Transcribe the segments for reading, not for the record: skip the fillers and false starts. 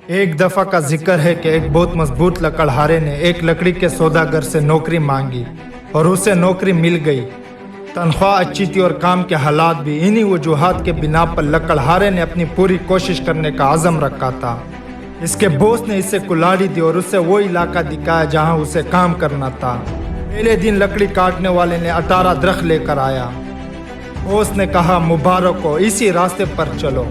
ایک دفعہ کا ذکر ہے کہ ایک بہت مضبوط لکڑہارے نے ایک لکڑی کے سوداگر سے نوکری مانگی اور اسے نوکری مل گئی۔ تنخواہ اچھی تھی اور کام کے حالات بھی۔ انہی وجوہات کے بنا پر لکڑہارے نے اپنی پوری کوشش کرنے کا عزم رکھا تھا۔ اس کے باس نے اسے کلاڑی دی اور اسے وہ علاقہ دکھایا جہاں اسے کام کرنا تھا۔ پہلے دن لکڑی کاٹنے والے نے 18 درخت لے کر آیا۔ باس نے کہا مبارک ہو، اسی راستے پر چلو۔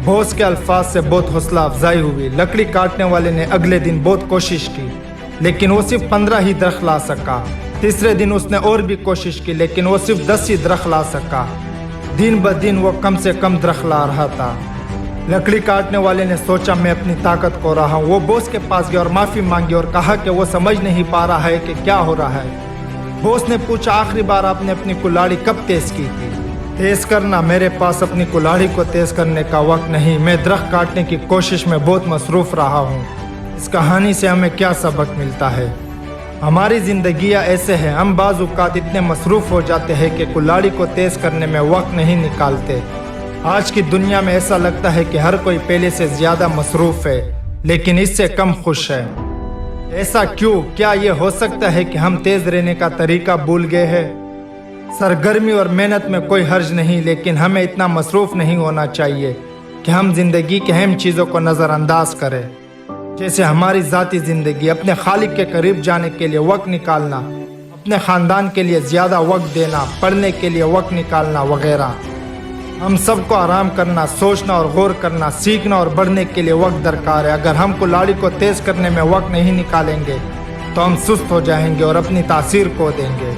باس کے الفاظ سے بہت حوصلہ افزائی ہوئی۔ لکڑی کاٹنے والے نے اگلے دن بہت کوشش کی لیکن وہ صرف 15 ہی درخت لا سکا۔ تیسرے دن اس نے اور بھی کوشش کی لیکن وہ صرف 10 ہی درخت لا سکا۔ دن بدن وہ کم سے کم درخت لا رہا تھا۔ لکڑی کاٹنے والے نے سوچا میں اپنی طاقت کھو رہا ہوں۔ وہ باس کے پاس گیا اور معافی مانگی اور کہا کہ وہ سمجھ نہیں پا رہا ہے کہ کیا ہو رہا ہے۔ باس نے پوچھا آخری بار آپ نے اپنی کلاڑی کب تیز کی تھی؟ تیز کرنا؟ میرے پاس اپنی کلاڑی کو تیز کرنے کا وقت نہیں، میں درخت کاٹنے کی کوشش میں بہت مصروف رہا ہوں۔ اس کہانی سے ہمیں کیا سبق ملتا ہے؟ ہماری زندگیاں ایسے ہیں، ہم بعض اوقات اتنے مصروف ہو جاتے ہیں کہ کلاڑی کو تیز کرنے میں وقت نہیں نکالتے۔ آج کی دنیا میں ایسا لگتا ہے کہ ہر کوئی پہلے سے زیادہ مصروف ہے لیکن اس سے کم خوش ہے۔ ایسا کیوں؟ کیا یہ ہو سکتا ہے کہ ہم تیز رہنے کا طریقہ بھول گئے ہیں؟ سرگرمی اور محنت میں کوئی حرج نہیں لیکن ہمیں اتنا مصروف نہیں ہونا چاہیے کہ ہم زندگی کی اہم چیزوں کو نظر انداز کریں، جیسے ہماری ذاتی زندگی، اپنے خالق کے قریب جانے کے لیے وقت نکالنا، اپنے خاندان کے لیے زیادہ وقت دینا، پڑھنے کے لیے وقت نکالنا وغیرہ۔ ہم سب کو آرام کرنا، سوچنا اور غور کرنا، سیکھنا اور بڑھنے کے لیے وقت درکار ہے۔ اگر ہم کلاڑی کو تیز کرنے میں وقت نہیں نکالیں گے تو ہم سست ہو جائیں گے اور اپنی تاثیر کھو دیں گے۔